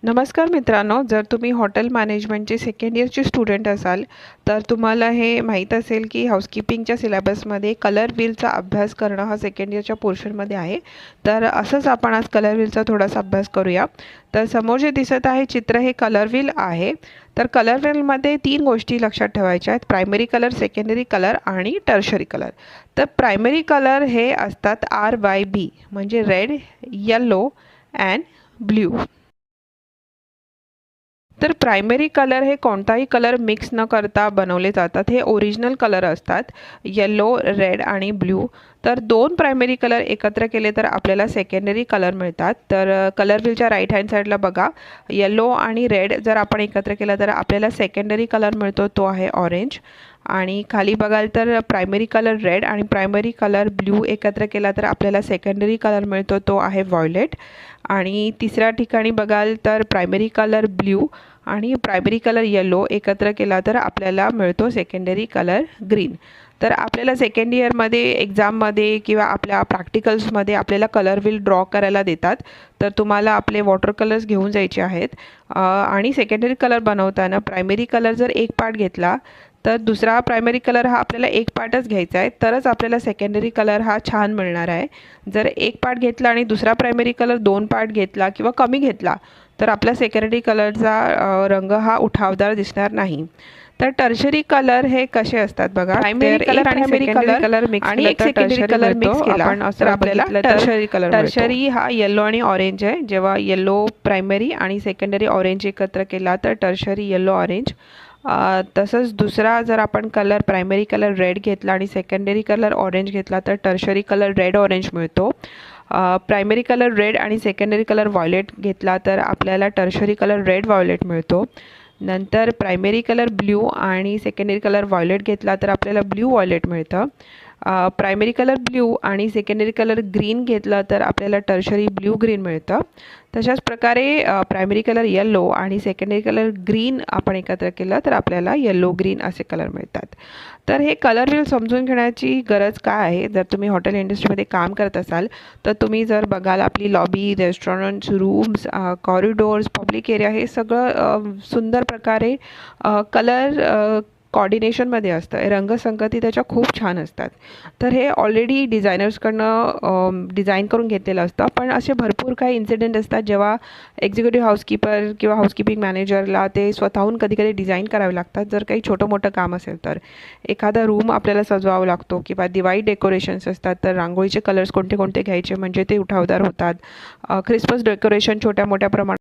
नमस्कार मित्रांनो, जर तुम्ही हॉटेल मॅनेजमेंटचे सेकंड इयरचे स्टुडंट असाल तर तुम्हाला हे माहीत असेल की हाऊसकीपिंगच्या सिलेबसमध्ये कलर व्हीलचा अभ्यास करणं हा सेकंड इयरच्या पोर्शनमध्ये आहे। तर असंच आपण आज कलर व्हीलचा थोडासा अभ्यास करूया। तर समोर जे दिसत आहे चित्र हे कलर व्हील आहे। तर कलर व्हीलमध्ये 3 गोष्टी लक्षात ठेवायच्या आहेत, प्रायमरी कलर, सेकंडरी कलर आणि टर्शरी कलर। तर प्रायमरी कलर हे असतात RYB म्हणजे रेड, येलो अँड ब्ल्यू। तर प्रायमरी कलर हे कोणताही कलर मिक्स न करता बनवले जातात, हे ओरिजिनल कलर असतात, येलो, रेड आणि ब्ल्यू। तर 2 प्रायमरी कलर एकत्र केले तर आपल्याला सेकंडरी कलर मिळतात। तर कलर व्हीलच्या राईट हँड साईडला बघा, येलो आणि रेड जर आपण एकत्र केलं तर आपल्याला सेकंडरी कलर मिळतो, तो आहे ऑरेंज। आणि खाली बघाल तर प्रायमरी कलर रेड आणि प्रायमरी कलर ब्ल्यू एकत्र केला तर आपल्याला सेकंडरी कलर मिळतो, तो आहे व्हायोलेट। आणि तिसऱ्या ठिकाणी बघाल तर प्रायमरी कलर ब्ल्यू आणि प्रायमरी कलर येलो एकत्र केला तर आपल्याला मिळतो सेकंडरी कलर ग्रीन। तर आपल्याला सेकंड इयरमध्ये एक्झाममध्ये किंवा आपल्या प्रॅक्टिकल्समध्ये आपल्याला कलर व्हील ड्रॉ करायला देतात। तर तुम्हाला आपले वॉटर कलर्स घेऊन जायचे आहेत आणि सेकंडरी कलर बनवताना प्रायमरी कलर जर एक पार्ट घेतला तर दुसरा प्रायमरी कलर हा आपल्याला एक पार्टच घ्यायचा आहे, तरच आपल्याला सेकंडरी कलर हा छान मिळणार आहे। जर एक पार्ट घेतला आणि दुसरा प्रायमरी कलर 2 पार्ट घेतला किंवा कमी घेतला तर आपला सेकंडरी कलरचा रंग हा उठावदार दिसणार नाही। तर टर्शरी कलर हे कसे असतात बघा, प्रायमरी कलर आणि सेकंडरी कलर मिक्स आणि एक सेकंडरी कलर मिक्स केला आपण तर आपल्याला टर्शरी कलर मिळतो। टर्शरी हा येलो आणि ऑरेंज आहे, जेव्हा येलो प्रायमरी आणि सेकंडरी ऑरेंज एकत्र केला तर टर्शरी येलो ऑरेंज। तसंच दुसरा जर आपण कलर प्रायमरी कलर रेड घेतला आणि सेकंडरी कलर ऑरेंज घेतला तर टर्शरी कलर रेड ऑरेंज मिळतो। प्रायमरी कलर रेड आणि सेकंडरी कलर व्हायोलेट घेतला तर आपल्याला टर्शरी कलर रेड व्हायोलेट मिळतो। नंतर प्रायमरी कलर ब्ल्यू आणि सेकंडरी कलर व्हायोलेट घेतला तर आपल्याला ब्ल्यू व्हायोलेट मिळतं। प्रायमरी कलर ब्ल्यू आणि सेकंडरी कलर ग्रीन घेतला तर आपल्याला टर्शरी ब्ल्यू ग्रीन मिळतं। तशाच प्रकारे प्रायमरी कलर येलो आणि सेकंडरी कलर ग्रीन आपण एकत्र केलं तर आपल्याला येलो ग्रीन असे कलर मिळतात। तर हे कलर व्हील समजून घेण्याची गरज काय आहे, जर तुम्ही हॉटेल इंडस्ट्रीमध्ये काम करत असाल तर तुम्ही जर बघाल आपली lobby, restaurants, rooms, corridors, public area हे सगळं सुंदर प्रकारे कलर कॉर्डिनेशनमध्ये असतं, रंगसंगती त्याच्या खूप छान असतात। तर हे ऑलरेडी डिझायनर्सकडनं डिझाईन करून घेतलेलं असतं, पण असे भरपूर काही इन्सिडेंट असतात जेव्हा एक्झिक्युटिव्ह हाऊसकीपर किंवा हाऊसकीपिंग मॅनेजरला ते स्वतःहून कधी कधी डिझाईन करावे लागतात। जर काही छोटं मोठं काम असेल तर एखादा रूम आपल्याला सजवावा लागतो किंवा दिवाळी डेकोरेशन्स असतात तर रांगोळीचे कलर्स कोणते कोणते घ्यायचे म्हणजे ते उठावदार होतात। ख्रिसमस डेकोरेशन छोट्या मोठ्या प्रमाणात